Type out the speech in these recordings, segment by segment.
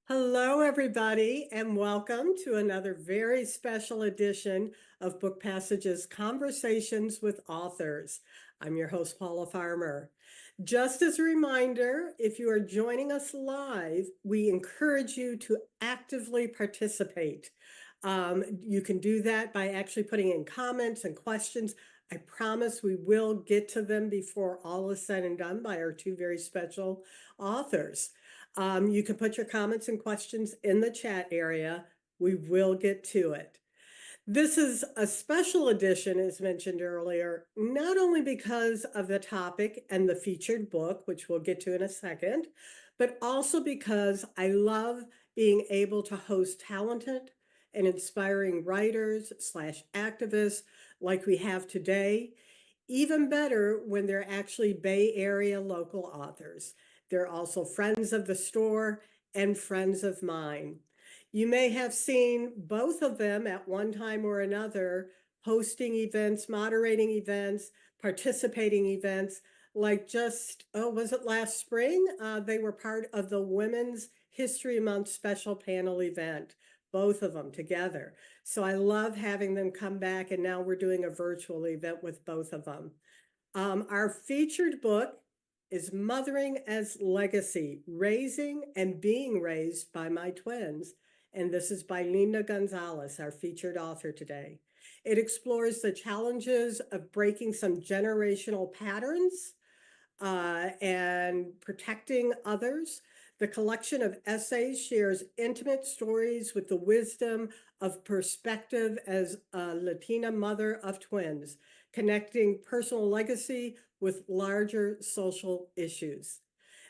Hello, everybody, and welcome to another very special edition of Book Passages Conversations with Authors. I'm your host, Paula Farmer. Just as a reminder, if you are joining us live, we encourage you to actively participate. You can do that by actually putting in comments and questions. I promise we will get to them before all is said and done by our two very special authors. You can put your comments and questions in the chat area. We will get to it. This is a special edition, as mentioned earlier, not only because of the topic and the featured book, which we'll get to in a second, but also because I love being able to host talented and inspiring writers slash activists like we have today. Even better when they're actually Bay Area local authors. They're also friends of the store and friends of mine. You may have seen both of them at one time or another hosting events, moderating events, participating events, like was it last spring? They were part of the Women's History Month special panel event, both of them together. So I love having them come back, and now we're doing a virtual event with both of them. Our featured book is Mothering as Legacy, Raising and Being Raised by My Twins. And this is by Linda González, our featured author today. It explores the challenges of breaking some generational patterns and protecting others. The collection of essays shares intimate stories with the wisdom of perspective as a Latina mother of twins, connecting personal legacy with larger social issues.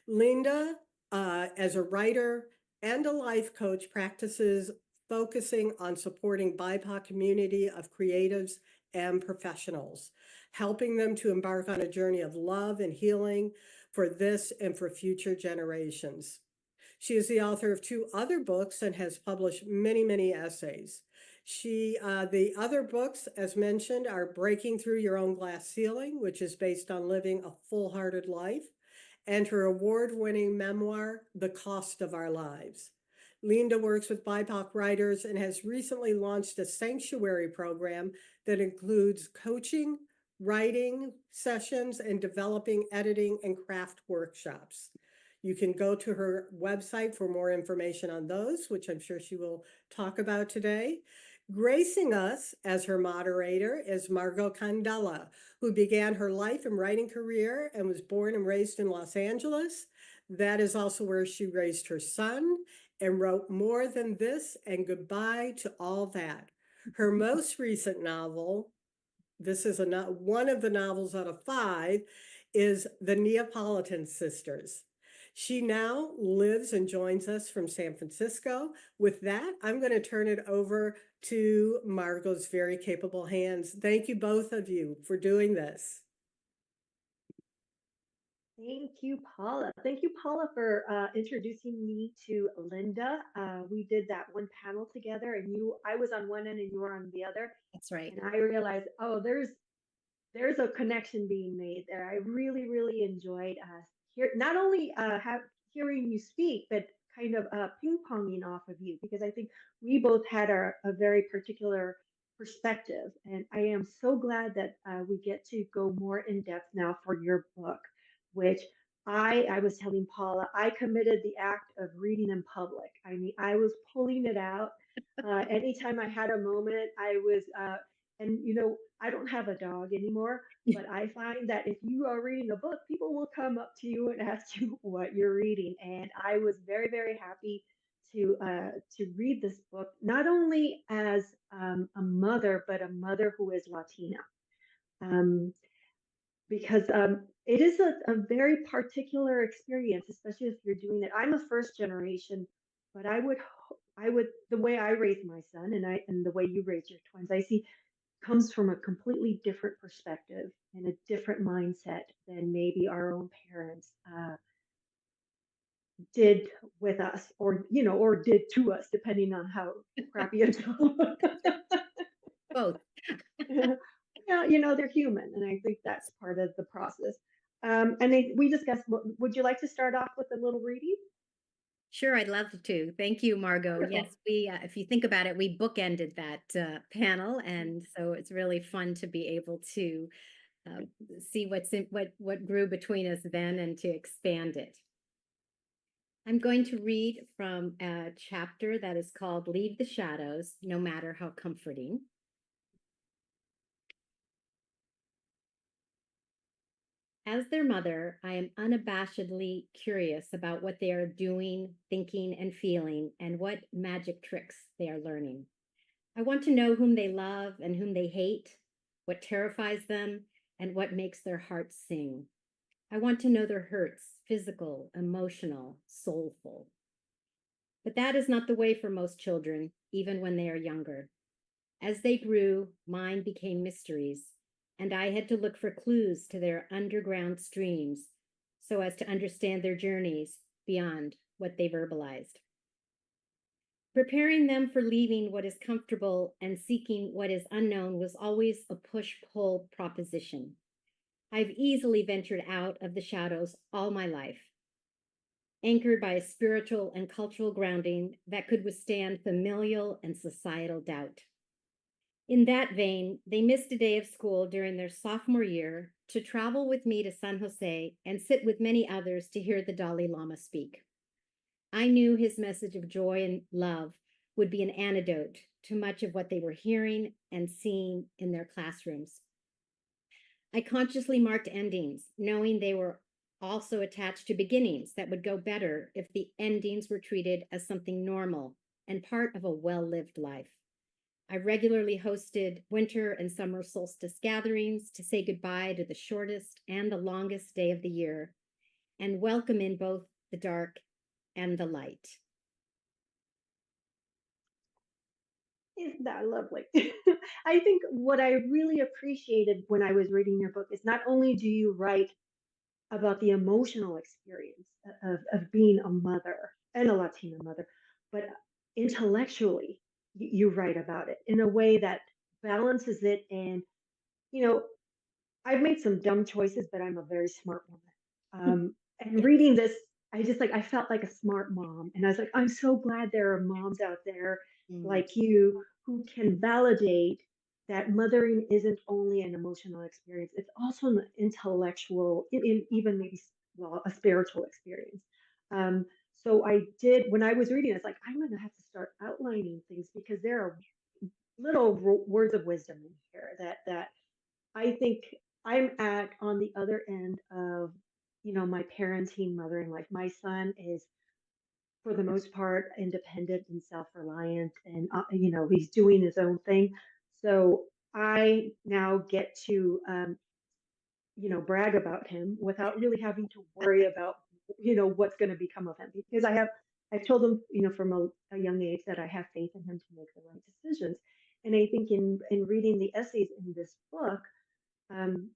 Linda, as a writer and a life coach, practices focusing on supporting BIPOC community of creatives and professionals, helping them to embark on a journey of love and healing for this and for future generations. She is the author of two other books and has published many, many essays. The other books, as mentioned, are Breaking Through Your Own Glass Ceiling, which is based on living a full-hearted life, and her award-winning memoir, The Cost of Our Lives. Linda works with BIPOC writers and has recently launched a sanctuary program that includes coaching, writing sessions, and developing editing and craft workshops. You can go to her website for more information on those, which I'm sure she will talk about today. Gracing us as her moderator is Margo Candela, who began her life and writing career and was born and raised in Los Angeles. That is also where she raised her son and wrote More Than This and Goodbye to All That. Her most recent novel, this is one of the novels out of five, is The Neapolitan Sisters. She now lives and joins us from San Francisco. With that, I'm going to turn it over to Margo's very capable hands. Thank you, both of you, for doing this. Thank you, Paula, for introducing me to Linda. We did that one panel together, and I was on one end and you were on the other. That's right. And I realized, oh, there's a connection being made there. I really, really enjoyed not only hearing you speak, but kind of ping-ponging off of you, because I think we both had a very particular perspective. And I am so glad that we get to go more in depth now for your book, which I was telling Paula, I committed the act of reading in public. I mean, I was pulling it out. Anytime I had a moment, and I don't have a dog anymore, but I find that if you are reading a book, people will come up to you and ask you what you're reading. And I was very, very happy to read this book, not only as a mother, but a mother who is Latina. Um, because it is a very particular experience, especially if you're doing it. I'm a first generation, but the way I raised my son and the way you raise your twins, I see comes from a completely different perspective and a different mindset than maybe our own parents did with us, or did to us, depending on how crappy it was. Both. Yeah, they're human, and I think that's part of the process. We discussed. Would you like to start off with a little reading? Sure, I'd love to. Thank you, Margo. Wonderful. Yes, if you think about it, we bookended that panel, and so it's really fun to be able to uh, see what grew between us then and to expand it. I'm going to read from a chapter that is called "Leave the Shadows, No Matter How Comforting." As their mother, I am unabashedly curious about what they are doing, thinking, and feeling, and what magic tricks they are learning. I want to know whom they love and whom they hate, what terrifies them, and what makes their hearts sing. I want to know their hurts, physical, emotional, soulful. But that is not the way for most children, even when they are younger. As they grew, mine became mysteries, and I had to look for clues to their underground streams so as to understand their journeys beyond what they verbalized. Preparing them for leaving what is comfortable and seeking what is unknown was always a push-pull proposition. I've easily ventured out of the shadows all my life, anchored by a spiritual and cultural grounding that could withstand familial and societal doubt. In that vein, they missed a day of school during their sophomore year to travel with me to San Jose and sit with many others to hear the Dalai Lama speak. I knew his message of joy and love would be an antidote to much of what they were hearing and seeing in their classrooms. I consciously marked endings, knowing they were also attached to beginnings that would go better if the endings were treated as something normal and part of a well-lived life. I regularly hosted winter and summer solstice gatherings to say goodbye to the shortest and the longest day of the year and welcome in both the dark and the light. Isn't that lovely? I think what I really appreciated when I was reading your book is not only do you write about the emotional experience of being a mother and a Latina mother, but intellectually, you write about it in a way that balances it. And, you know, I've made some dumb choices, but I'm a very smart woman. And Yeah. reading this, I felt like a smart mom. And I was like, I'm so glad there are moms out there Mm, like you who can validate that mothering isn't only an emotional experience, it's also an intellectual, even maybe, well, a spiritual experience. So I did, when I was reading, it's like, I'm going to have to start outlining things because there are little words of wisdom in here that I think I'm at on the other end of, my parenting, mothering life. My son is, for the most part, independent and self-reliant, and he's doing his own thing. So I now get to, brag about him without really having to worry about, what's going to become of him because I've told him, from a young age that I have faith in him to make the right decisions. And I think in reading the essays in this book, um,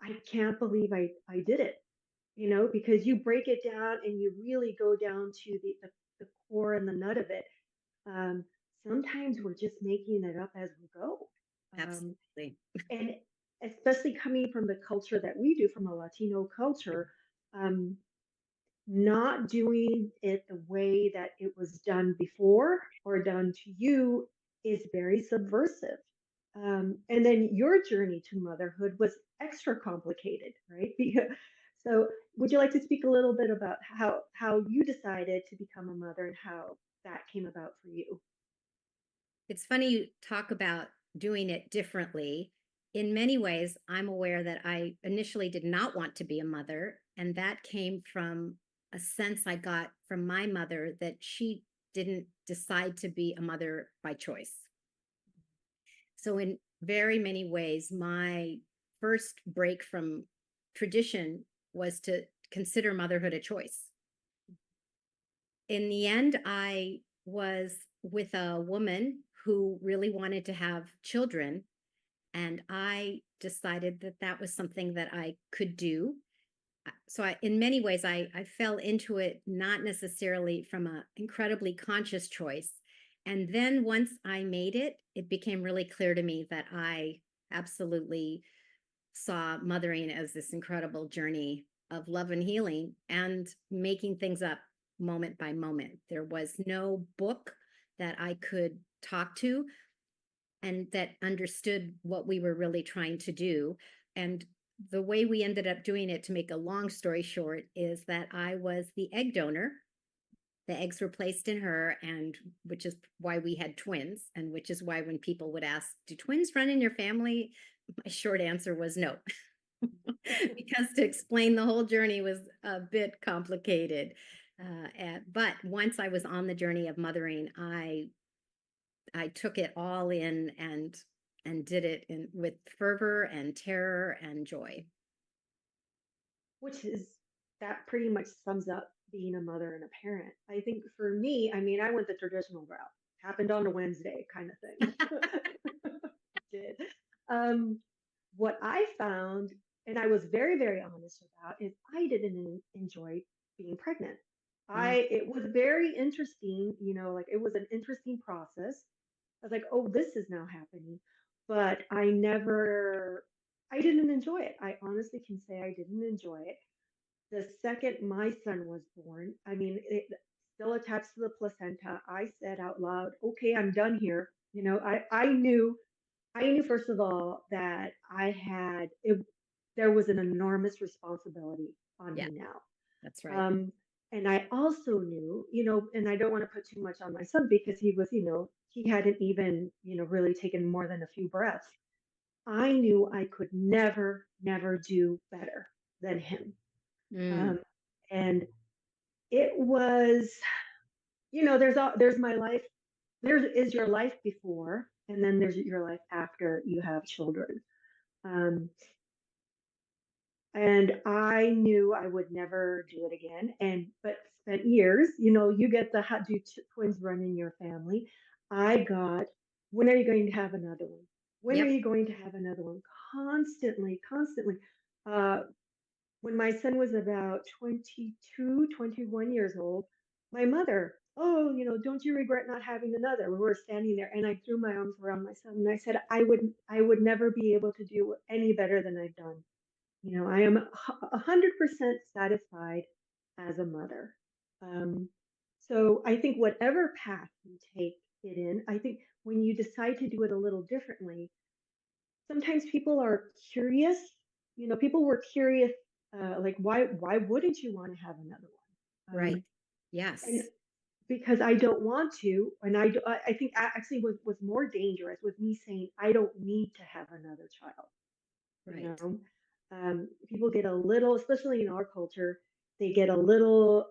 I can't believe I did it, because you break it down and you really go down to the core and the nut of it. Um, Sometimes we're just making it up as we go. Um, absolutely. and especially coming from the culture that we do, from a Latino culture, um, not doing it the way that it was done before or done to you is very subversive. And then your journey to motherhood was extra complicated, right? So, would you like to speak a little bit about how you decided to become a mother and how that came about for you? It's funny you talk about doing it differently. In many ways, I'm aware that I initially did not want to be a mother, and that came from a sense I got from my mother that she didn't decide to be a mother by choice. So, in very many ways, my first break from tradition was to consider motherhood a choice. In the end, I was with a woman who really wanted to have children, and I decided that that was something that I could do. So in many ways, I fell into it not necessarily from an incredibly conscious choice. And then once I made it, it became really clear to me that I absolutely saw mothering as this incredible journey of love and healing and making things up moment by moment. There was no book that I could talk to and that understood what we were really trying to do. And the way we ended up doing it, to make a long story short, is that I was the egg donor. The eggs were placed in her, and which is why we had twins, and which is why when people would ask, do twins run in your family? My short answer was no. Because to explain the whole journey was a bit complicated. But once I was on the journey of mothering, I took it all in and did it with fervor and terror and joy. Which is, that pretty much sums up being a mother and a parent. I think for me, I mean, I went the traditional route. Happened on a Wednesday kind of thing. Did. What I found, and I was very, very honest about, is I didn't enjoy being pregnant. It was very interesting, like it was an interesting process. I was like, oh, this is now happening. But I didn't enjoy it. I honestly can say I didn't enjoy it. The second my son was born, I mean, it still attached to the placenta. I said out loud, okay, I'm done here. I knew first of all that there was an enormous responsibility on Yeah, me now. that's right. And I also knew, and I don't want to put too much on my son because he was, he hadn't even, really taken more than a few breaths. I knew I could never, never do better than him. Mm, Um, and it was, there's my life. There is your life before, and then there's your life after you have children. Um, and I knew I would never do it again. But spent years, you get the how do twins run in your family? I got, when are you going to have another one? When are yep. you going to have another one? Constantly, constantly. Uh, when my son was about 22, 21 years old, my mother, oh, don't you regret not having another? We were standing there and I threw my arms around my son and I said, I would never be able to do any better than I've done. I am 100% satisfied as a mother. Um, so I think whatever path you take it in, I think when you decide to do it a little differently, sometimes people are curious. People were curious, like why wouldn't you want to have another one? Right. And Yes. because I don't want to, and I think actually was more dangerous was me saying I don't need to have another child. you Right. know People get a little, especially in our culture, they get a little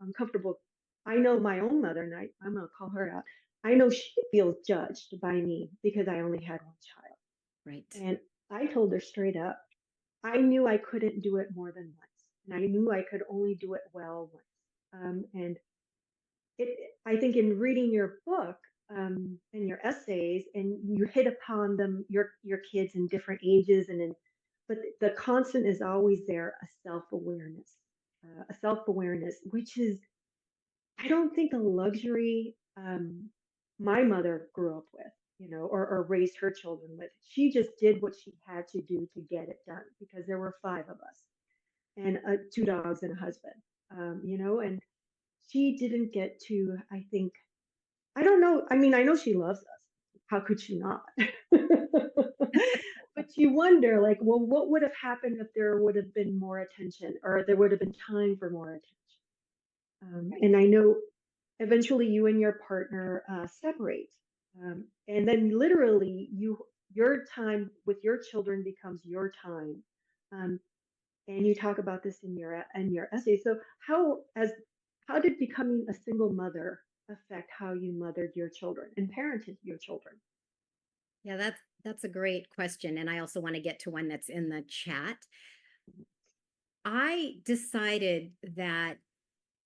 uncomfortable. I know my own mother, and I'm going to call her out. I know she feels judged by me because I only had one child, Right. and I told her straight up I knew I couldn't do it more than once, and I knew I could only do it well once. And it I think in reading your book, and your essays, and you hit upon them, your kids in different ages, but the constant is always there, a self-awareness, which is, I don't think, a luxury my mother grew up with, or raised her children with. She just did what she had to do to get it done because there were five of us and two dogs and a husband, and she didn't get to, I think, I don't know. I mean, I know she loves us. How could she not? But you wonder, like, well, what would have happened if there would have been more attention or there would have been time for more attention? Right. And I know eventually you and your partner separate. And then literally your time with your children becomes your time. Um, and you talk about this in your essay. So how did becoming a single mother affect how you mothered your children and parented your children? Yeah, that's a great question. And I also want to get to one that's in the chat. I decided that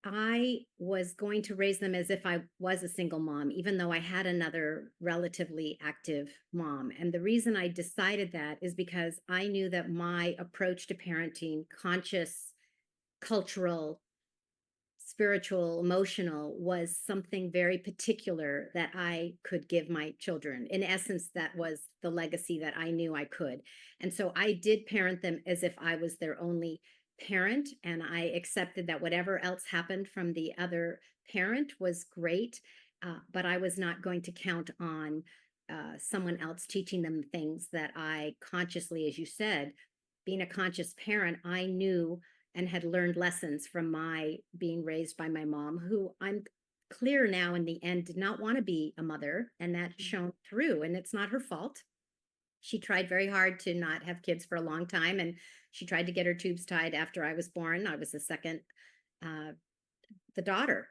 I was going to raise them as if I was a single mom, even though I had another relatively active mom. And the reason I decided that is because I knew that my approach to parenting, conscious, cultural, spiritual, emotional, was something very particular that I could give my children. In essence, that was the legacy that I knew I could. And so I did parent them as if I was their only parent, and I accepted that whatever else happened from the other parent was great, but I was not going to count on someone else teaching them things that I consciously, as you said, being a conscious parent, I knew and had learned lessons from my being raised by my mom, who I'm clear now in the end did not want to be a mother, and that shone through, and it's not her fault. She tried very hard to not have kids for a long time, and she tried to get her tubes tied after I was born. I was the second, the daughter.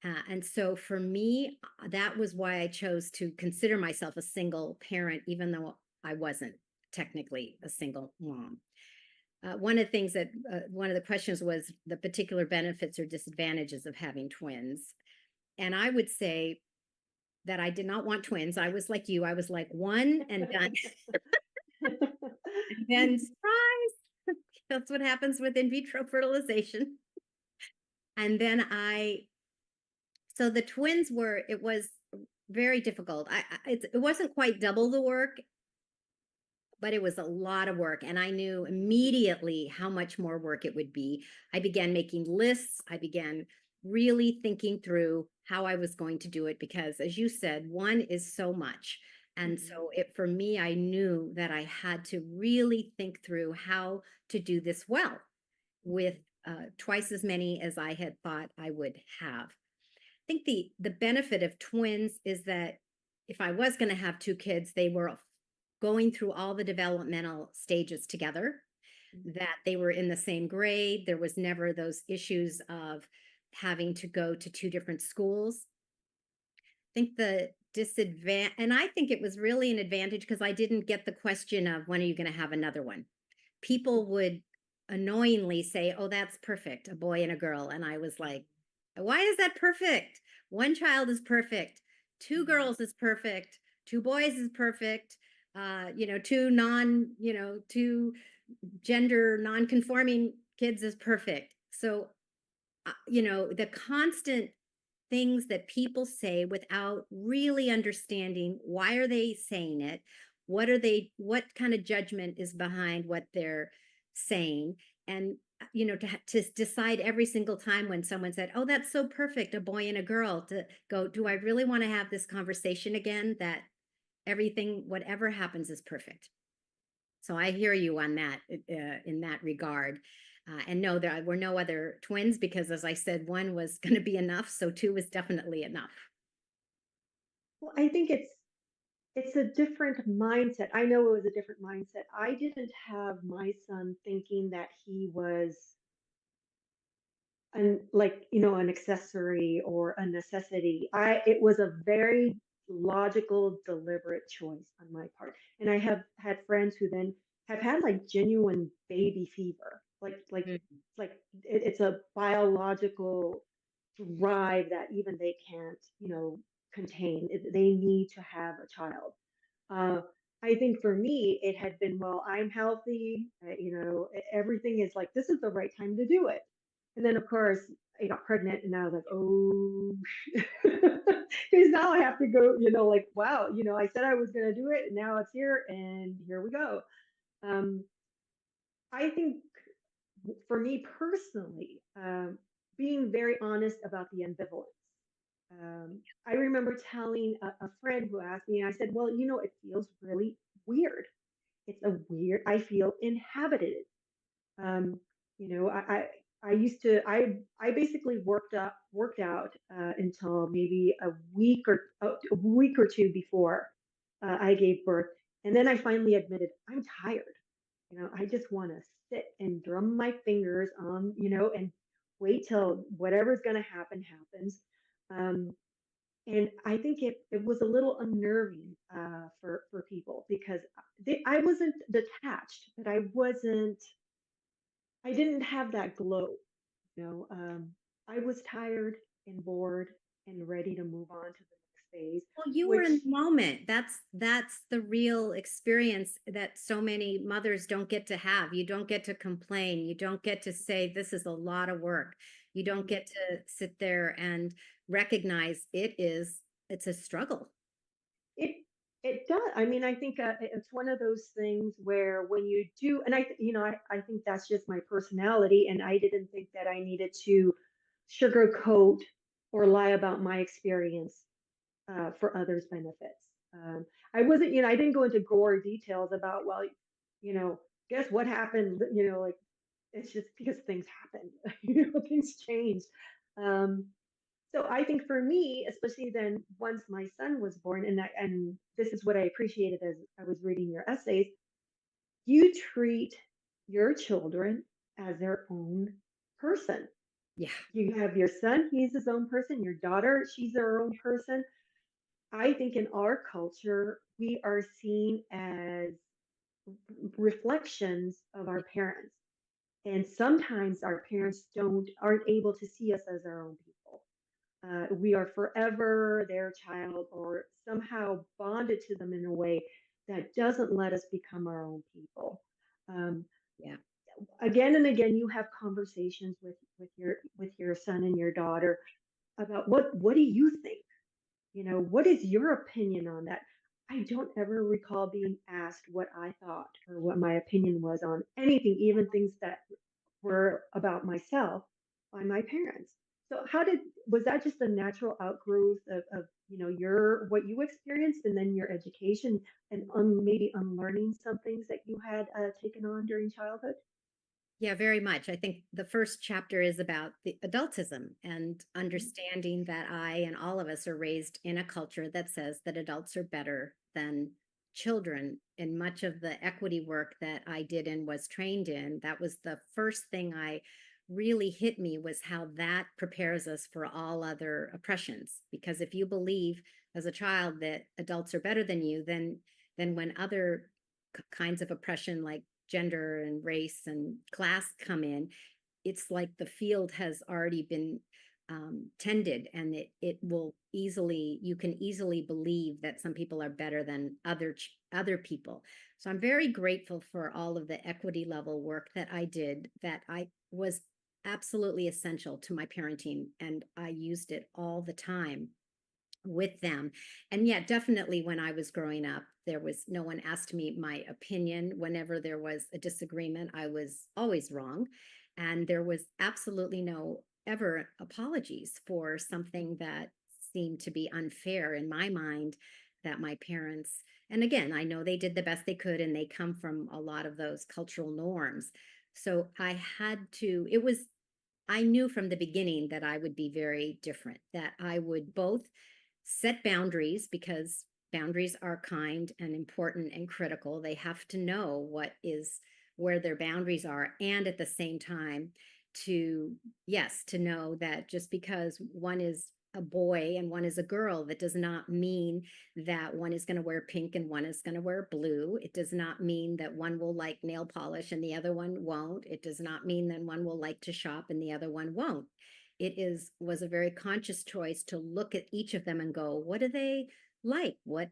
And so for me, that was why I chose to consider myself a single parent, even though I wasn't technically a single mom. One of the things that one of the questions was the particular benefits or disadvantages of having twins. And I would say that I did not want twins. I was like you, I was like one and done. And then surprise, that's what happens with in vitro fertilization. And then so the twins were, it was very difficult. It wasn't quite double the work, but it was a lot of work. And I knew immediately how much more work it would be. I began making lists. I began really thinking through how I was going to do it, because as you said, one is so much. And so for me, I knew that I had to really think through how to do this well with twice as many as I had thought I would have. I think the benefit of twins is that if I was going to have two kids, they were going through all the developmental stages together, that they were in the same grade. There was never those issues of having to go to two different schools. I think the disadvantage, and I think it was really an advantage because I didn't get the question of when are you going to have another one. People would annoyingly say, oh, that's perfect, a boy and a girl. And I was like, why is that perfect? One child is perfect. Two girls is perfect. Two boys is perfect. Two gender non-conforming kids is perfect. So, the constant things that people say without really understanding why are they saying it, what kind of judgment is behind what they're saying, and to decide every single time when someone said, oh, that's so perfect, a boy and a girl, to go, do I really want to have this conversation again, that everything, whatever happens, is perfect? So I hear you on that, in that regard. And no, there were no other twins because, as I said, one was going to be enough. So two was definitely enough. Well, I think it's a different mindset. I know it was a different mindset. I didn't have my son thinking that he was an accessory or a necessity. It was a very logical, deliberate choice on my part. And I have had friends who then have had like genuine baby fever. It's a biological drive that even they can't, contain. They need to have a child. Uh, I think for me, it had been, well, I'm healthy, everything is like, this is the right time to do it. And then, of course, I got pregnant and I was like, oh, because now I have to go, like, wow, I said I was going to do it and now it's here and here we go. Um, I think for me personally, being very honest about the ambivalence. I remember telling a friend who asked me, and I said, well, it feels really weird. I feel inhabited. Um, I used to, I basically worked out until maybe a week or two before I gave birth. And then I finally admitted, I'm tired. I just want to sit and drum my fingers on, and wait till whatever's going to happen happens. Um, and I think it was a little unnerving for people because I wasn't detached, but I didn't have that glow. You know, um, I was tired and bored and ready to move on to the next phase, Well, you were which in the moment. That's the real experience that so many mothers don't get to have. You don't get to complain. You don't get to say, this is a lot of work. You don't get to sit there and recognize it's a struggle. it It does. I mean, I think it's one of those things where when you do, and I think that's just my personality, and I didn't think that I needed to sugarcoat or lie about my experience for others' benefits. I wasn't, I didn't go into gore details about, well, you know, guess what happened, like it's just because things happen, things change. Um, so I think for me, especially then once my son was born, and this is what I appreciated as I was reading your essays, you treat your children as their own person. Yeah. You have your son, he's his own person, your daughter, she's her own person. I think in our culture, we are seen as reflections of our parents. And sometimes our parents aren't able to see us as our own people. We are forever their child or somehow bonded to them in a way that doesn't let us become our own people. Um, Yeah. Again and again, you have conversations with your son and your daughter about what do you think? What is your opinion on that? I don't ever recall being asked what I thought or what my opinion was on anything, even things that were about myself by my parents. So was that just a natural outgrowth of your what you experienced and then your education and maybe unlearning some things that you had taken on during childhood? Yeah, very much. I think the first chapter is about the adultism and Mhm. understanding that I and all of us are raised in a culture that says that adults are better than children. And much of the equity work that I did and was trained in, that was the first thing I really hit me was how that prepares us for all other oppressions. Because if you believe as a child that adults are better than you, then when other kinds of oppression like gender and race and class come in, it's like the field has already been tended, and it will easily, you can easily believe that some people are better than other people. So I'm very grateful for all of the equity level work that I did, that I was absolutely essential to my parenting, and I used it all the time with them. And yeah, definitely when I was growing up, there was no one asked me my opinion. Whenever there was a disagreement, I was always wrong. And there was absolutely no ever apologies for something that seemed to be unfair in my mind, that my parents, and again, I know they did the best they could and they come from a lot of those cultural norms. So I had to, it was, I knew from the beginning that I would be very different, that I would both set boundaries, because boundaries are kind and important and critical. They have to know what is, where their boundaries are. And at the same time, to, yes, to know that just because one is a boy and one is a girl, that does not mean that one is going to wear pink and one is going to wear blue. It does not mean that one will like nail polish and the other one won't. It does not mean that one will like to shop and the other one won't. It was a very conscious choice to look at each of them and go, what do they like? What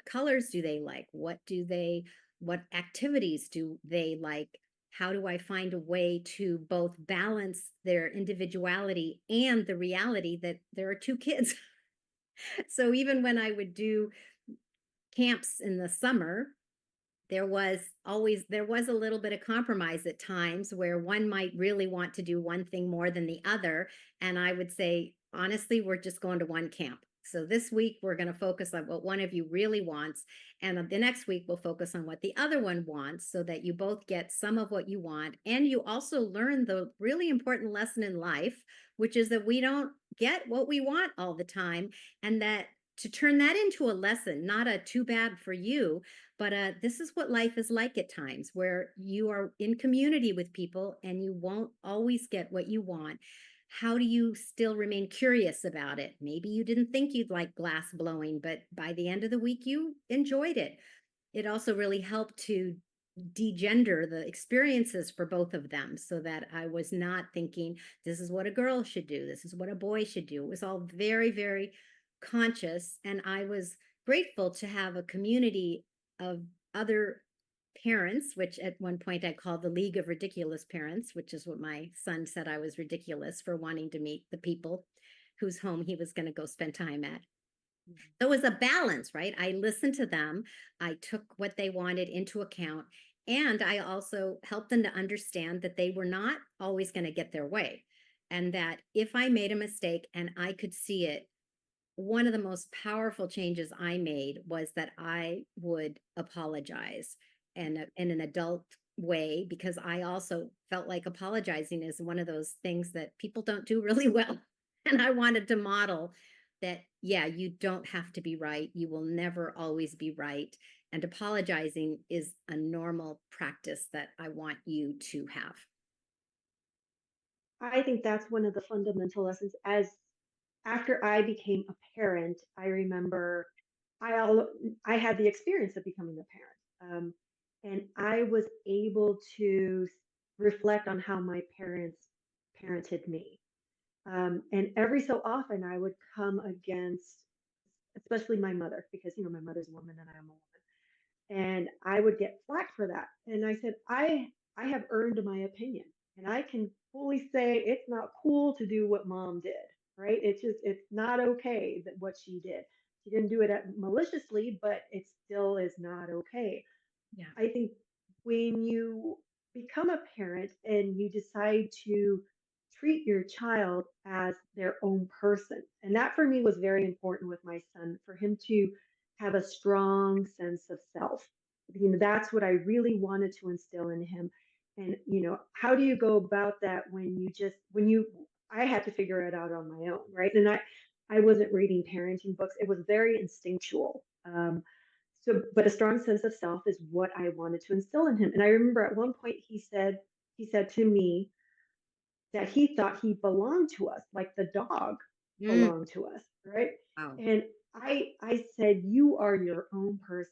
colors do they like? What activities do they like? How do I find a way to both balance their individuality and the reality that there are two kids? So even when I would do camps in the summer, there was a little bit of compromise at times where one might really want to do one thing more than the other, and I would say, honestly, we're just going to one camp. So this week we're going to focus on what one of you really wants, and the next week we'll focus on what the other one wants, so that you both get some of what you want, and you also learn the really important lesson in life, which is that we don't get what we want all the time, and that to turn that into a lesson, not a too bad for you, but this is what life is like at times, where you are in community with people and you won't always get what you want. How do you still remain curious about it? Maybe you didn't think you'd like glass blowing, but by the end of the week, you enjoyed it. It also really helped to degender the experiences for both of them, so that I was not thinking, this is what a girl should do, this is what a boy should do. It was all very, very conscious. And I was grateful to have a community of other parents, which at one point I called the League of Ridiculous Parents, which is what my son said, I was ridiculous for wanting to meet the people whose home he was going to go spend time at. So it was a balance, right? I listened to them. I took what they wanted into account. And I also helped them to understand that they were not always going to get their way. And that if I made a mistake and I could see it, one of the most powerful changes I made was that I would apologize and in an adult way, because I also felt like apologizing is one of those things that people don't do really well. And I wanted to model that, yeah, you don't have to be right. You will never always be right. And apologizing is a normal practice that I want you to have. I think that's one of the fundamental lessons. As after I became a parent, I remember I all I had the experience of becoming a parent, and I was able to reflect on how my parents parented me. And every so often, I would come against, especially my mother, because my mother's a woman and I'm a woman, and I would get flack for that. And I said, I have earned my opinion, and I can fully say it's not cool to do what mom did, right? It's not okay that what she did. She didn't do it maliciously, but it still is not okay. Yeah. I think when you become a parent and you decide to treat your child as their own person, and that for me was very important with my son, for him to have a strong sense of self. That's what I really wanted to instill in him. And, how do you go about that I had to figure it out on my own, right? And I wasn't reading parenting books. It was very instinctual. But a strong sense of self is what I wanted to instill in him. And I remember at one point he said to me that he thought he belonged to us, like the dog Mm, belonged to us, right? wow. And I said, you are your own person.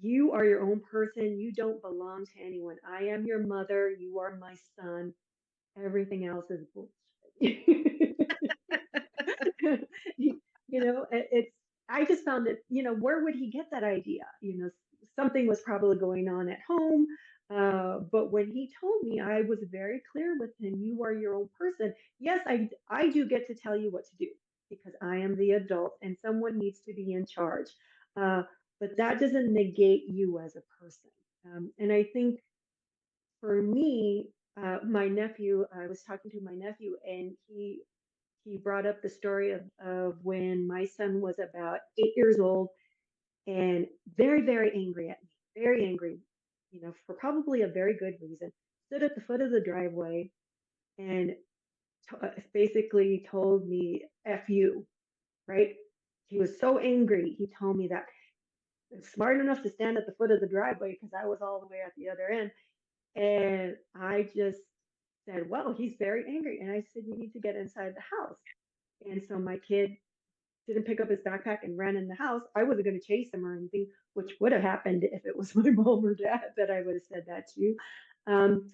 You are your own person. You don't belong to anyone. I am your mother. You are my son. Everything else is bullshit. It's I just found it, where would he get that idea? Something was probably going on at home. But when he told me, I was very clear with him. You are your own person. Yes, I do get to tell you what to do because I am the adult and someone needs to be in charge. Uh, but that doesn't negate you as a person. And I think for me, my nephew, I was talking to my nephew, and he brought up the story of when my son was about 8 years old and very, very angry at me, very angry, for probably a very good reason. Stood at the foot of the driveway and basically told me, F you, right? He was so angry. He told me that, smart enough to stand at the foot of the driveway because I was all the way at the other end. And I just said, well, he's very angry. And I said, you need to get inside the house. And so my kid didn't pick up his backpack and ran in the house. I wasn't going to chase him or anything, which would have happened if it was my mom or dad that I would have said that to. Um,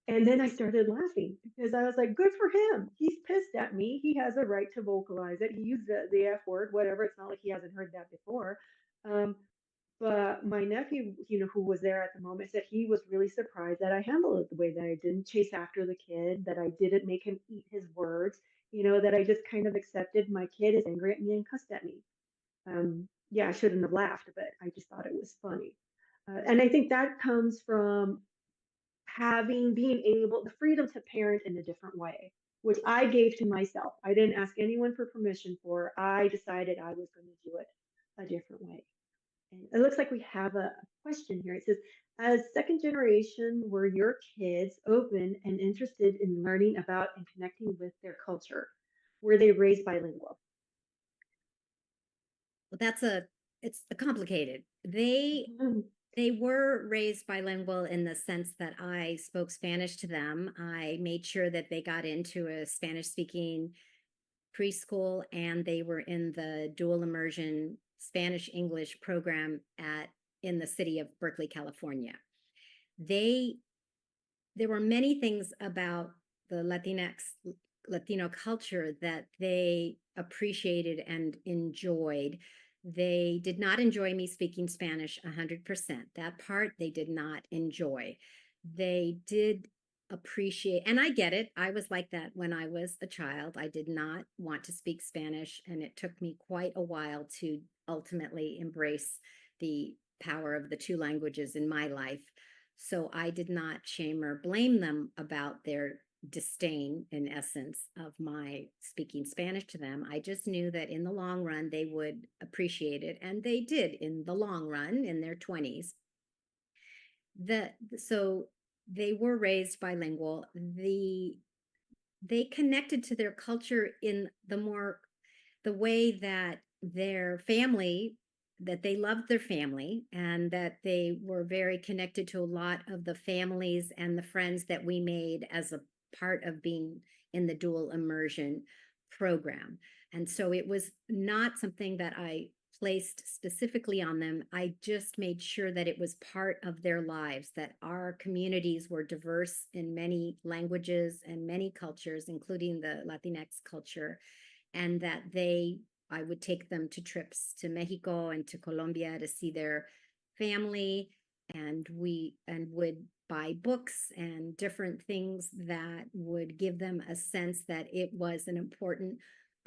and then I started laughing because I was like, good for him. He's pissed at me. He has a right to vocalize it. He used the F word, whatever. It's not like he hasn't heard that before. Um, but my nephew, who was there at the moment, said he was really surprised that I handled it the way that I didn't chase after the kid, that I didn't make him eat his words, that I just kind of accepted my kid is angry at me and cussed at me. Yeah, I shouldn't have laughed, but I just thought it was funny. And I think that comes from being able, the freedom to parent in a different way, which I gave to myself. I didn't ask anyone for permission for. I decided I was going to do it a different way. And it looks like we have a question here. It says, as second generation, were your kids open and interested in learning about and connecting with their culture? Were they raised bilingual? Well, it's complicated. They were raised bilingual in the sense that I spoke Spanish to them. I made sure that they got into a Spanish speaking preschool, and they were in the dual immersion Spanish English program in the city of Berkeley, California. There were many things about the Latino culture that they appreciated and enjoyed. They did not enjoy me speaking Spanish 100%. That part they did not enjoy. They did appreciate, and I get it. I was like that when I was a child. I did not want to speak Spanish, and it took me quite a while to ultimately embrace the power of the two languages in my life. So I did not shame or blame them about their disdain, in essence, of my speaking Spanish to them. I just knew that in the long run, they would appreciate it. And they did in the long run in their 20s. So they were raised bilingual. They connected to their culture in the way that their family, that they loved their family, and that they were very connected to a lot of the families and the friends that we made as a part of being in the dual immersion program. And so it was not something that I placed specifically on them. I just made sure that it was part of their lives, that our communities were diverse in many languages and many cultures, including the Latinx culture, and that I would take them to trips to Mexico and to Colombia to see their family, and would buy books and different things that would give them a sense that it was an important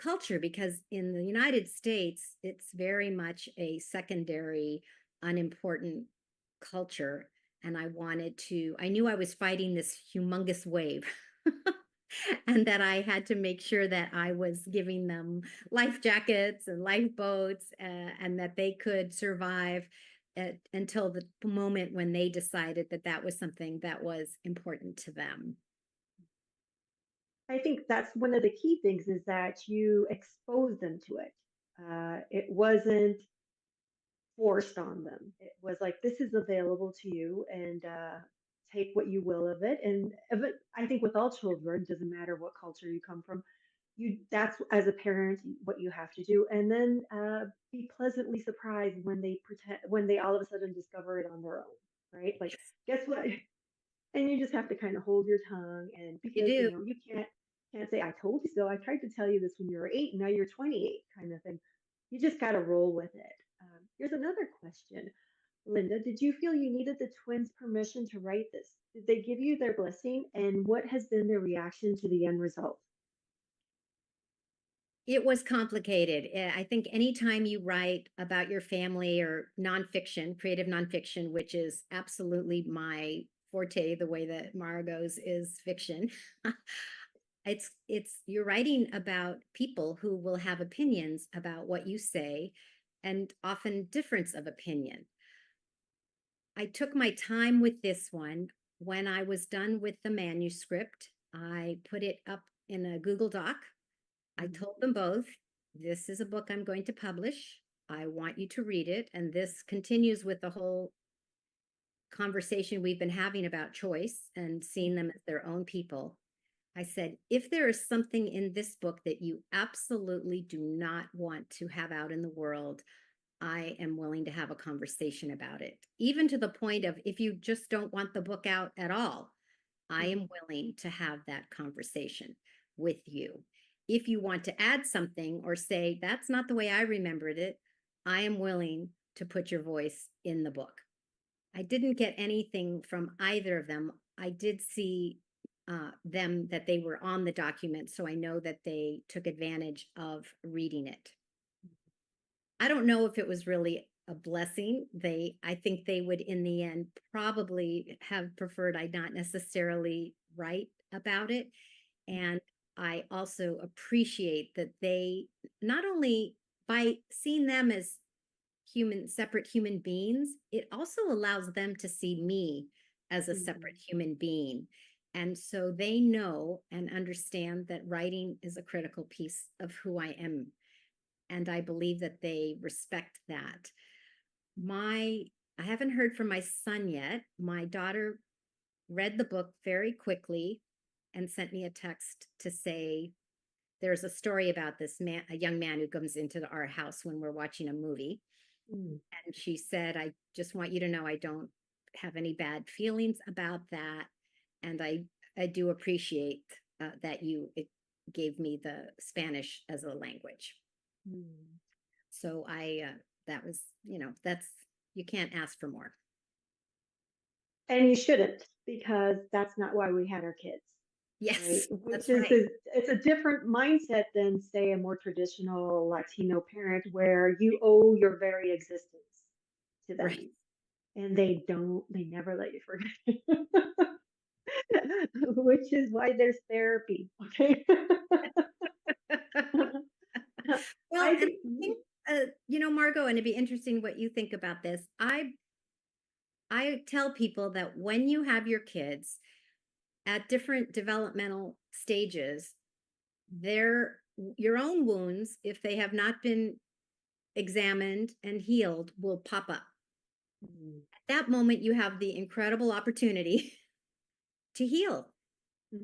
culture, because in the United States, it's very much a secondary, unimportant culture. And I knew I was fighting this humongous wave. And that I had to make sure that I was giving them life jackets and lifeboats, and that they could survive until the moment when they decided that that was something that was important to them. I think that's one of the key things is that you expose them to it. It wasn't forced on them. It was like, this is available to you, and take what you will of it. And I think with all children, doesn't matter what culture you come from, that's as a parent what you have to do. And then be pleasantly surprised when they all of a sudden discover it on their own, right? Like, guess what? And you just have to kind of hold your tongue, and You because do. you can't say I told you so. I tried to tell you this when you were 8, and now you're 28, kind of thing. You just got to roll with it. Here's another question. Linda, did you feel you needed the twins' permission to write this? Did they give you their blessing? And what has been their reaction to the end result? It was complicated. I think anytime you write about your family or nonfiction, creative nonfiction, which is absolutely my forte, the way that Margo's is fiction, you're writing about people who will have opinions about what you say, and often difference of opinion. I took my time with this one. When I was done with the manuscript, I put it up in a Google Doc. I told them both, this is a book I'm going to publish. I want you to read it. And this continues with the whole conversation we've been having about choice and seeing them as their own people. I said, if there is something in this book that you absolutely do not want to have out in the world, I am willing to have a conversation about it. Even to the point of, if you just don't want the book out at all, I am willing to have that conversation with you. If you want to add something or say, that's not the way I remembered it, I am willing to put your voice in the book. I didn't get anything from either of them. I did see them that they were on the document, so I know that they took advantage of reading it. I don't know if it was really a blessing. I think they would, in the end, probably have preferred I not necessarily write about it. And I also appreciate that they, not only by seeing them as separate human beings, it also allows them to see me as a separate human being. And so they know and understand that writing is a critical piece of who I am. And I believe that they respect that. I haven't heard from my son yet. My daughter read the book very quickly and sent me a text to say, there's a story about this man, a young man who comes into our house when we're watching a movie. And she said, I just want you to know I don't have any bad feelings about that. And I do appreciate that you gave me the Spanish as a language. So that was, that's, you can't ask for more. And you shouldn't, because that's not why we had our kids, right? Yes, Which that's is right. it's a different mindset than, say, a more traditional Latino parent where you owe your very existence to Right. them, and they never let you forget. Which is why there's therapy. Okay. Well, I and think, I think, Margot, and it'd be interesting what you think about this. I tell people that when you have your kids at different developmental stages, their your own wounds, if they have not been examined and healed, will pop up. mm, At that moment, you have the incredible opportunity to heal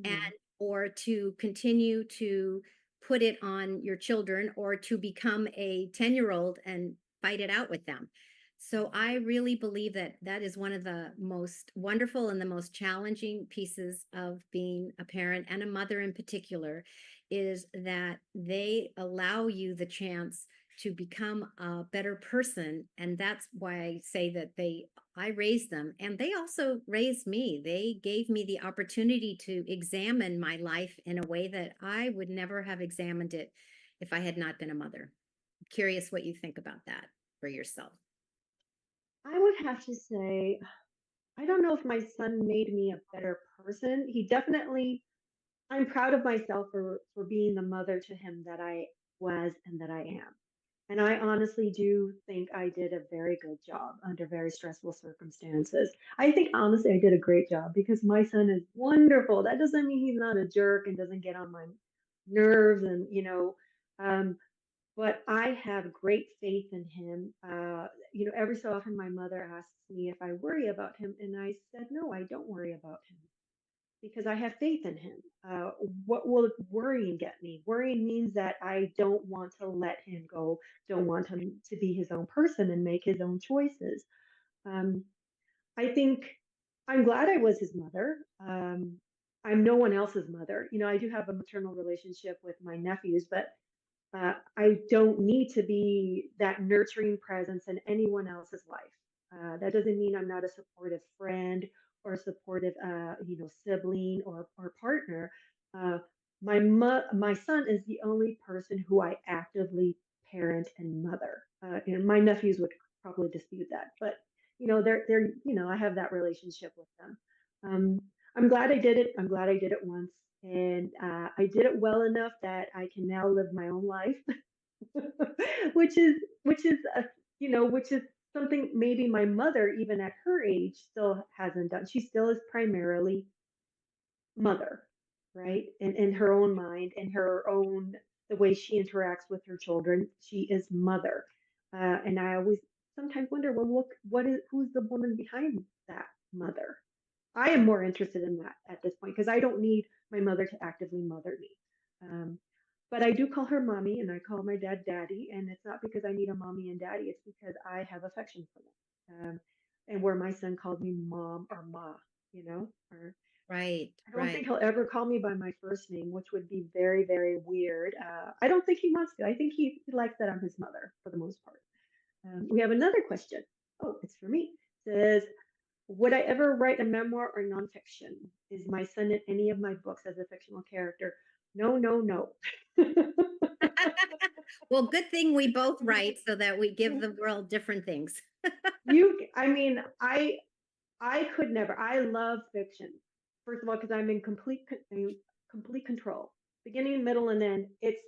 and mhm. or to continue to put it on your children or to become a 10-year-old and fight it out with them. So I really believe that that is one of the most wonderful and the most challenging pieces of being a parent and a mother in particular is that they allow you the chance to become a better person. And that's why I say that I raised them and they also raised me. They gave me the opportunity to examine my life in a way that I would never have examined it if I had not been a mother. I'm curious what you think about that for yourself. I would have to say, I don't know if my son made me a better person. He definitely, I'm proud of myself for being the mother to him that I was and that I am. And I honestly do think I did a very good job under very stressful circumstances. I think honestly I did a great job because my son is wonderful. That doesn't mean he's not a jerk and doesn't get on my nerves and um, but I have great faith in him. Every so often my mother asks me if I worry about him, and I said no, I don't worry about him because I have faith in him. What will worrying get me? Worrying means that I don't want to let him go, don't want him to be his own person and make his own choices. Um, I think I'm glad I was his mother. I'm no one else's mother. I do have a maternal relationship with my nephews, but I don't need to be that nurturing presence in anyone else's life. That doesn't mean I'm not a supportive friend or a supportive, sibling or partner. Uh, my son is the only person who I actively parent and mother. And my nephews would probably dispute that, but I have that relationship with them. Um, I'm glad I did it. I'm glad I did it once. And I did it well enough that I can now live my own life, which is something maybe my mother, even at her age, still hasn't done. She still is primarily mother, right? And in her own mind and her own the way she interacts with her children, she is mother. And I always sometimes wonder, well, look, who's the woman behind that mother? I am more interested in that at this point because I don't need my mother to actively mother me. Um, but I do call her mommy and I call my dad daddy. And it's not because I need a mommy and daddy, it's because I have affection for them. And where my son called me mom or ma, or Right, I don't think right. he'll ever call me by my first name, which would be very, very weird. I don't think he wants to. I think he likes that I'm his mother for the most part. We have another question. Oh, it's for me. It says, would I ever write a memoir or nonfiction? Is my son in any of my books as a fictional character? No, no, no. Well, good thing we both write so that we give the world different things. I mean, I could never. I love fiction. First of all, because I'm in complete control, beginning, middle, and end. It's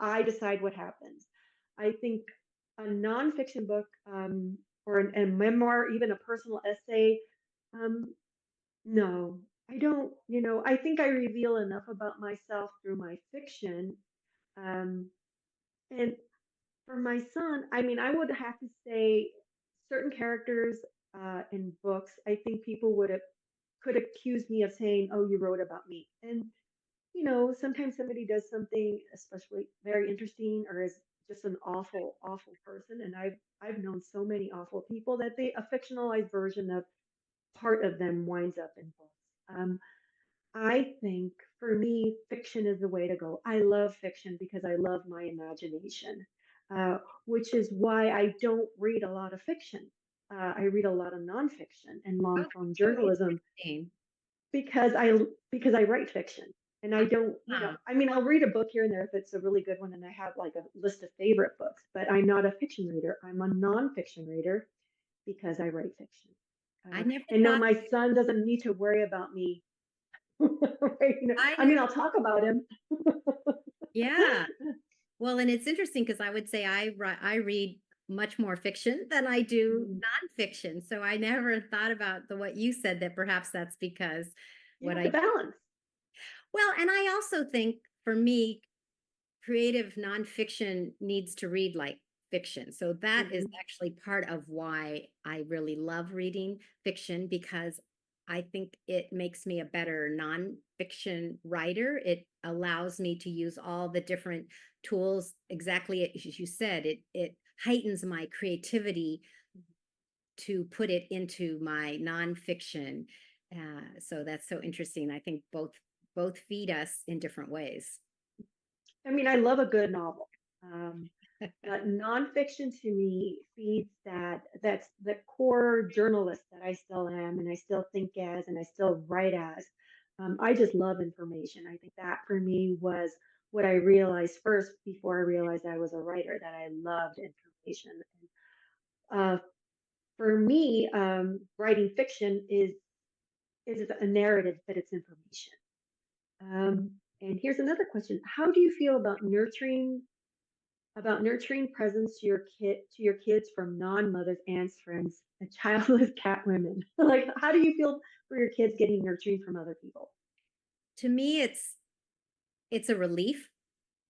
I decide what happens. I think a nonfiction book, or a memoir, even a personal essay, um, no, I don't. I think I reveal enough about myself through my fiction. Um, and for my son, I mean, I would have to say certain characters in books, I think people could accuse me of saying, "Oh, you wrote about me." And sometimes somebody does something especially very interesting or is just an awful, awful person, and I've known so many awful people that a fictionalized version of part of them winds up in books. I think for me, fiction is the way to go. I love fiction because I love my imagination, which is why I don't read a lot of fiction. I read a lot of nonfiction and Oh, long that's form so journalism interesting. because I write fiction and I don't, Ah, I mean, I'll read a book here and there if it's a really good one and I have like a list of favorite books, but I'm not a fiction reader. I'm a nonfiction reader because I write fiction. I never And no, thought. my son doesn't need to worry about me. Right? I I mean, I'll talk about him. Yeah. Well, and it's interesting because I would say I read much more fiction than I do Mm, nonfiction. So I never thought about the what you said, that perhaps that's because you what have to I balance. well, and I also think for me, creative nonfiction needs to read like fiction. So that is Hmm. actually part of why I really love reading fiction, because I think it makes me a better nonfiction writer. It allows me to use all the different tools, exactly as you said. It heightens my creativity to put it into my nonfiction. So that's so interesting. I think both feed us in different ways. I mean, I love a good novel. Um, but nonfiction to me feeds that's the core journalist that I still am and I still think as and I still write as. I just love information. I think that for me was what I realized first before I realized I was a writer, that I loved information. And, for me, writing fiction is a narrative, but it's information. And here's another question: how do you feel about nurturing presents to your kids from non-mothers, aunts, friends, and childless cat women? Like, how do you feel for your kids getting nurturing from other people? To me, it's a relief.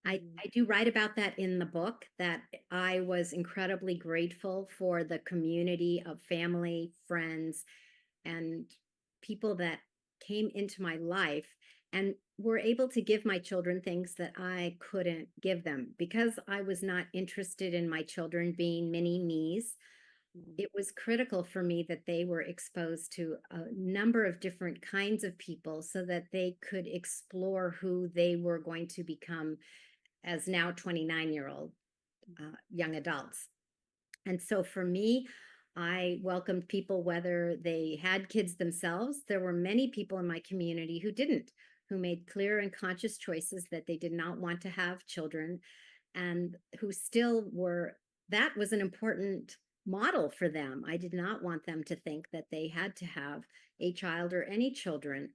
Mm, I do write about that in the book, that I was incredibly grateful for the community of family, friends, and people that came into my life and were able to give my children things that I couldn't give them because I was not interested in my children being mini me's. mm, It was critical for me that they were exposed to a number of different kinds of people so that they could explore who they were going to become as now 29-year-old young adults. And so for me, I welcomed people whether they had kids themselves. There were many people in my community who didn't, who made clear and conscious choices that they did not want to have children, and who still were, that was an important model for them. I did not want them to think that they had to have a child or any children.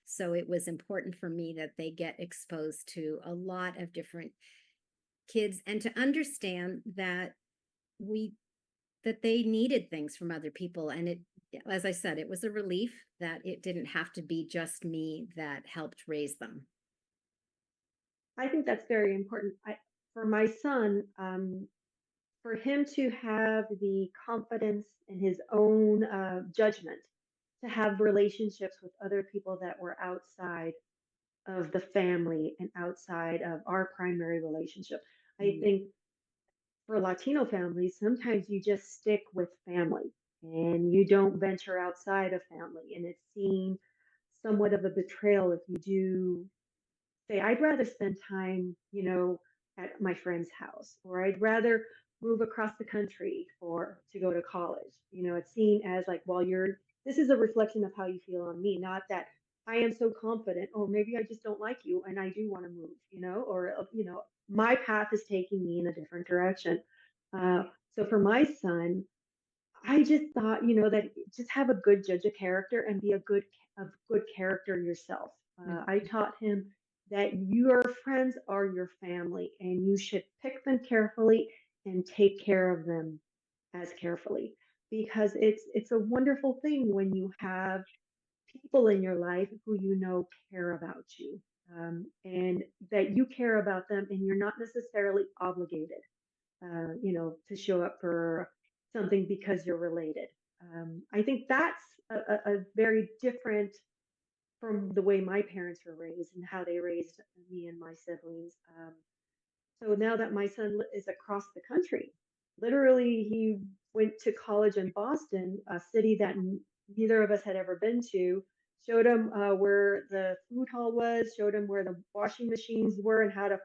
So it was important for me that they get exposed to a lot of different kids and to understand that we that they needed things from other people. And it, as I said, it was a relief that it didn't have to be just me that helped raise them. I think that's very important. For my son, for him to have the confidence in his own judgment, to have relationships with other people that were outside of the family and outside of our primary relationship. I Mm. think for Latino families, sometimes you just stick with family and you don't venture outside of family. And it's seen somewhat of a betrayal if you do say, I'd rather spend time, at my friend's house, or I'd rather move across the country for to go to college. It's seen as like, well, this is a reflection of how you feel on me, not that I am so confident, or maybe I just don't like you and I do want to move, or my path is taking me in a different direction. Uh, so for my son, I just thought, that just have a good judge of character and be a good character yourself. I Mhm. taught him that your friends are your family and you should pick them carefully and take care of them as carefully, because it's a wonderful thing when you have people in your life who care about you, and that you care about them and you're not necessarily obligated to show up for something because you're related. I think that's a very different from the way my parents were raised and how they raised me and my siblings. So now that my son is across the country, literally, he went to college in Boston, a city that neither of us had ever been to. Showed him where the food hall was, showed him where the washing machines were and how to,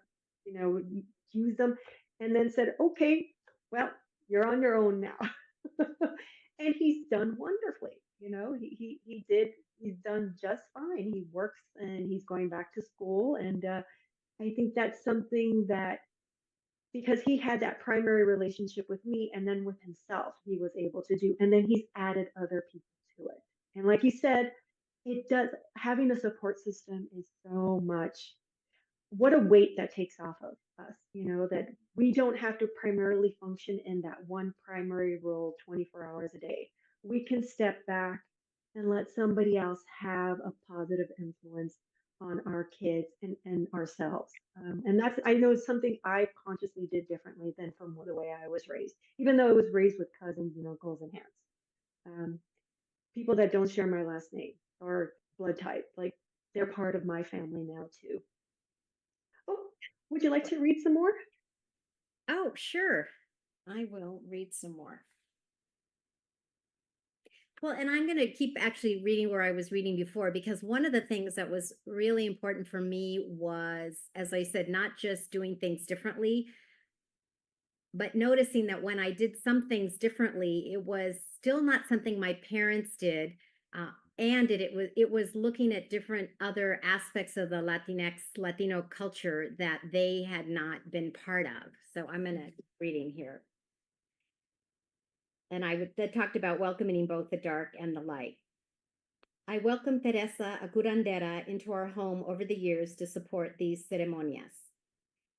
use them, and then said, "Okay, well, you're on your own now." and he's done wonderfully. You know, he's done just fine. He works and he's going back to school, and I think that's something that, because he had that primary relationship with me and then with himself, he was able to do, and then he's added other people to it. And like you said, it does, having a support system is so much, what a weight that takes off of us, you know, that we don't have to primarily function in that one primary role 24 hours a day. We can step back and let somebody else have a positive influence on our kids and ourselves. And that's, I know, it's something I consciously did differently than from the way I was raised, even though I was raised with cousins and uncles and aunts. Um, People that don't share my last name or blood type, like they're part of my family now too. Oh, would you like to read some more? Oh, sure. I will read some more. Well, and I'm going to keep actually reading where I was reading before, because one of the things that was really important for me was, as I said, not just doing things differently, but noticing that when I did some things differently, it was still not something my parents did. And it was looking at different other aspects of the Latinx Latino culture that they had not been part of. So I'm going to reading here. And that talked about welcoming both the dark and the light. I welcomed Teresa, a curandera, into our home over the years to support these ceremonias.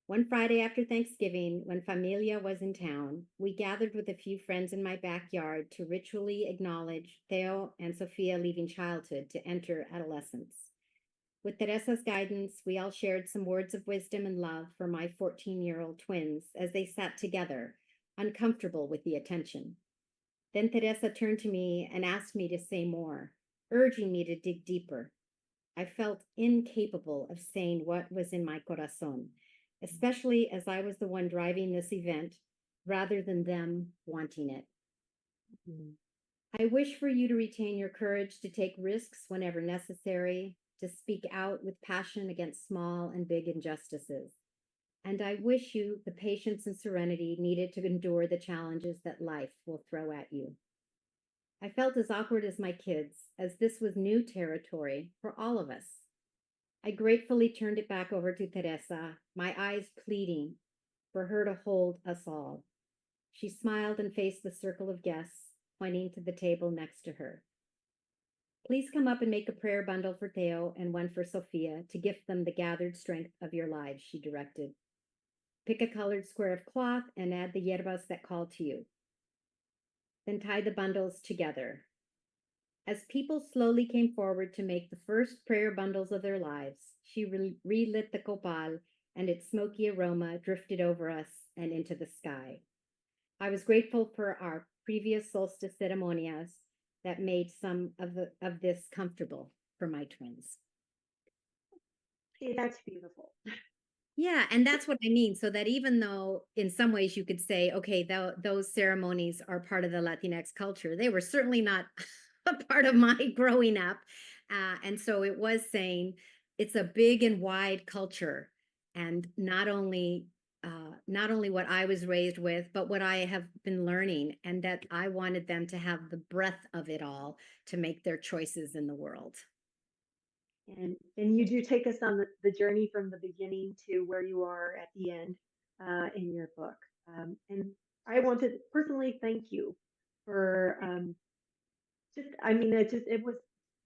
One Friday after Thanksgiving, when Familia was in town, we gathered with a few friends in my backyard to ritually acknowledge Theo and Sofia leaving childhood to enter adolescence. With Teresa's guidance, we all shared some words of wisdom and love for my 14-year-old twins as they sat together, uncomfortable with the attention. Then Teresa turned to me and asked me to say more, urging me to dig deeper. I felt incapable of saying what was in my corazón, especially as I was the one driving this event rather than them wanting it. Mm-hmm. I wish for you to retain your courage to take risks whenever necessary, to speak out with passion against small and big injustices. And I wish you the patience and serenity needed to endure the challenges that life will throw at you. I felt as awkward as my kids, as this was new territory for all of us. I gratefully turned it back over to Teresa, my eyes pleading for her to hold us all. She smiled and faced the circle of guests, pointing to the table next to her. Please come up and make a prayer bundle for Theo and one for Sofia to gift them the gathered strength of your lives, she directed. Pick a colored square of cloth and add the hierbas that call to you. Then tie the bundles together. As people slowly came forward to make the first prayer bundles of their lives, she relit the copal, and its smoky aroma drifted over us and into the sky. I was grateful for our previous solstice ceremonias that made some of this comfortable for my twins. Okay, that's beautiful. Yeah, and that's what I mean. So that even though in some ways you could say, okay, those ceremonies are part of the Latinx culture, they were certainly not a part of my growing up. And so it was saying it's a big and wide culture, and not only what I was raised with, but what I have been learning, and that I wanted them to have the breadth of it all to make their choices in the world. And you do take us on the journey from the beginning to where you are at the end in your book. And I want to personally thank you for just, I mean, it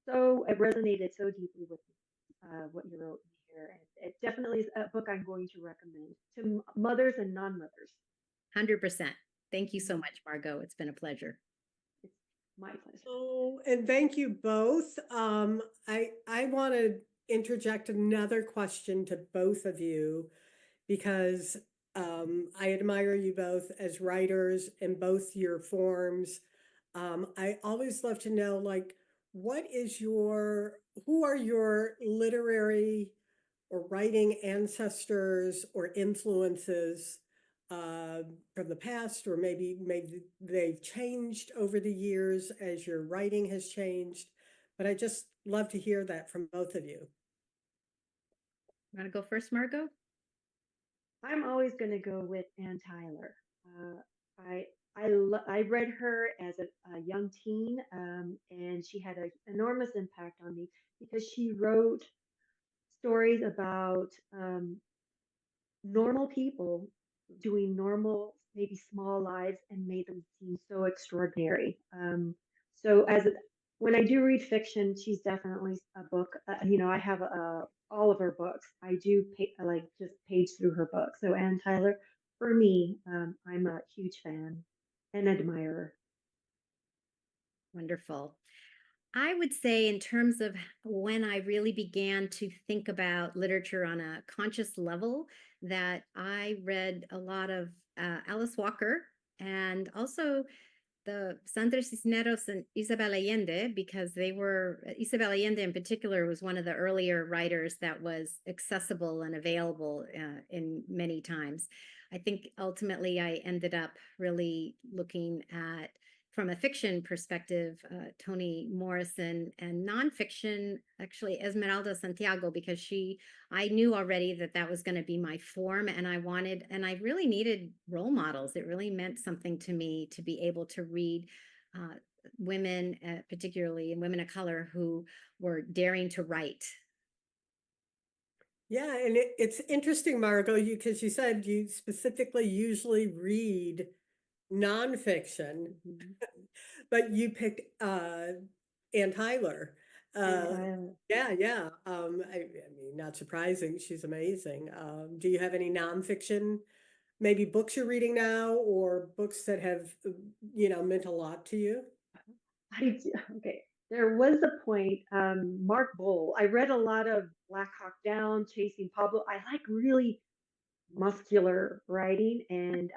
resonated so deeply with what you wrote here. And it definitely is a book I'm going to recommend to mothers and non-mothers. 100%. Thank you so much, Margo. It's been a pleasure. It's my pleasure. Oh, and thank you both. I want to interject another question to both of you, because I admire you both as writers in both your forms. I always love to know, like, who are your literary or writing ancestors or influences from the past, or maybe they've changed over the years as your writing has changed. But I just love to hear that from both of you. Want to go first, Margo? I'm always going to go with Ann Tyler. I I read her as a young teen, and she had an enormous impact on me because she wrote stories about normal people doing normal, maybe small lives and made them seem so extraordinary. So when I do read fiction, she's definitely a book. I have all of her books. I do like just page through her books. So Ann Tyler, for me, I'm a huge fan and admirer. Wonderful. I would say, in terms of when I really began to think about literature on a conscious level, that I read a lot of Alice Walker and also the Sandra Cisneros and Isabel Allende, because Isabel Allende in particular was one of the earlier writers that was accessible and available in many times. I think ultimately I ended up really looking at, from a fiction perspective, Toni Morrison, and nonfiction, actually Esmeralda Santiago, because I knew already that that was going to be my form, and I really needed role models. It really meant something to me to be able to read women, particularly and women of color, who were daring to write. Yeah, and it's interesting, Margo, because you said you specifically usually read nonfiction, Mhm. but you picked Ann Tyler. And Uh, yeah, yeah. I mean, not surprising. She's amazing. Do you have any nonfiction, maybe books you're reading now, or books that have, meant a lot to you? okay. There was a point, Mark Bull. I read a lot of Black Hawk Down, Chasing Pablo. I like really muscular writing, and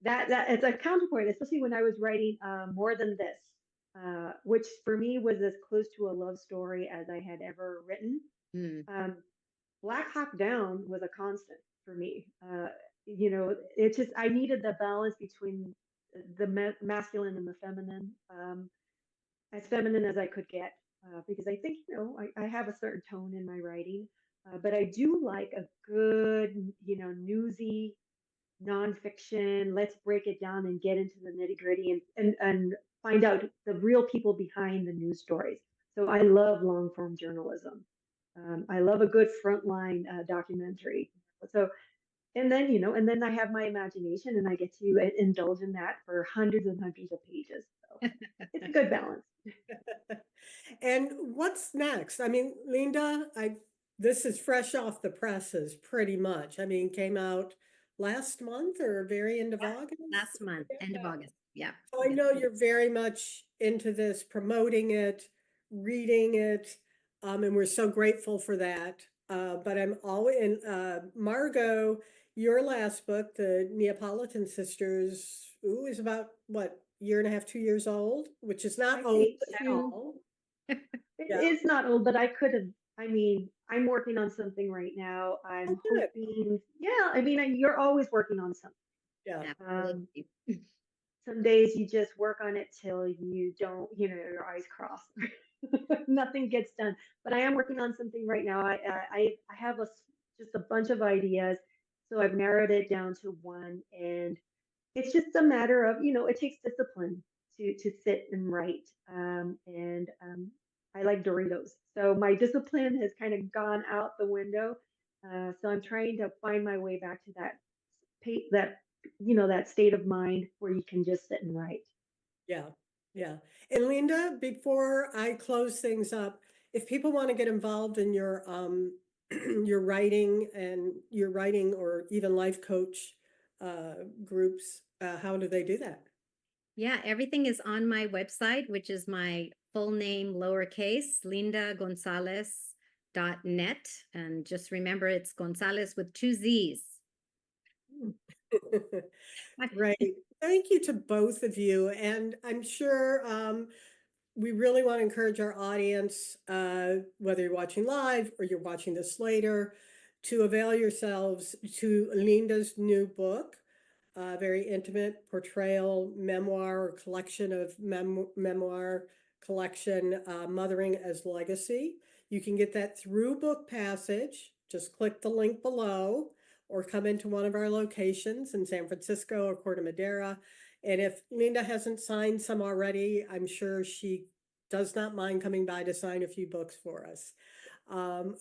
that it's a counterpoint, especially when I was writing More Than This, which for me was as close to a love story as I had ever written. Mm. Um, Black Hawk Down was a constant for me. It just I needed the balance between the masculine and the feminine, as feminine as I could get, because I think I have a certain tone in my writing, but I do like a good newsy nonfiction. Let's break it down and get into the nitty gritty and find out the real people behind the news stories. So I love long form journalism. I love a good frontline documentary. So and then I have my imagination and I get to indulge in that for hundreds and hundreds of pages. So it's a good balance. And what's next? I mean, Linda, this is fresh off the presses pretty much. I mean, came out last month or very end of Yep. August. Last month, end of Yeah. August. Yeah. So I know you're very much into this, promoting it, reading it, and we're so grateful for that. But I'm always in Margo, your last book, the Neapolitan Sisters, ooh, is about what, year and a half, 2 years old, which is not I old think at two. all. It Yeah. is not old, but I could have. I mean, I'm working on something right now. Oh, I'm good. hoping. Yeah, I mean, you're always working on something. Yeah. Um, Absolutely. some days you just work on it till you don't, your eyes cross. Nothing gets done. But I am working on something right now. I have just a bunch of ideas, so I've narrowed it down to one, and it's just a matter of it takes discipline to sit and write, and I like Doritos, so my discipline has kind of gone out the window. So I'm trying to find my way back to that that state of mind where you can just sit and write. Yeah. Yeah. And Linda, before I close things up, if people want to get involved in your your writing or even life coach groups, how do they do that? Yeah, everything is on my website, which is my full name, lowercase, lindagonzalez.net. And just remember, it's Gonzalez with two Z's. Great. Thank you to both of you. And I'm sure we really want to encourage our audience, whether you're watching live or you're watching this later, to avail yourselves to Linda's new book, very intimate portrayal, memoir, or collection of memoir collection, Mothering as Legacy. You can get that through Book Passage. Just click the link below or come into one of our locations in San Francisco or Corte Madera. And if Linda hasn't signed some already, I'm sure she does not mind coming by to sign a few books for us.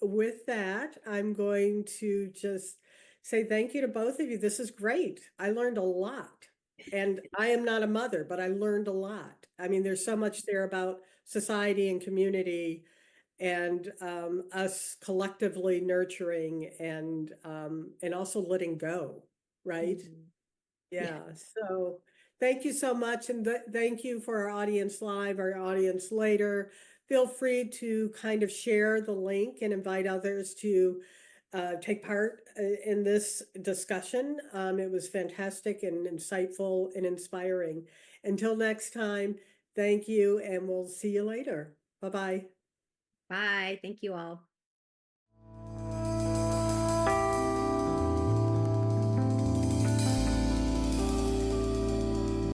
With that, I'm going to just say thank you to both of you. This is great. I learned a lot. And I am not a mother, but I learned a lot. I mean, there's so much there about society and community and us collectively nurturing and also letting go, right? Mhm. Yeah, so thank you so much. And thank you for our audience live, our audience later. Feel free to kind of share the link and invite others to take part in this discussion. It was fantastic and insightful and inspiring. Until next time, thank you, and we'll see you later. Bye-bye. Bye. Thank you all.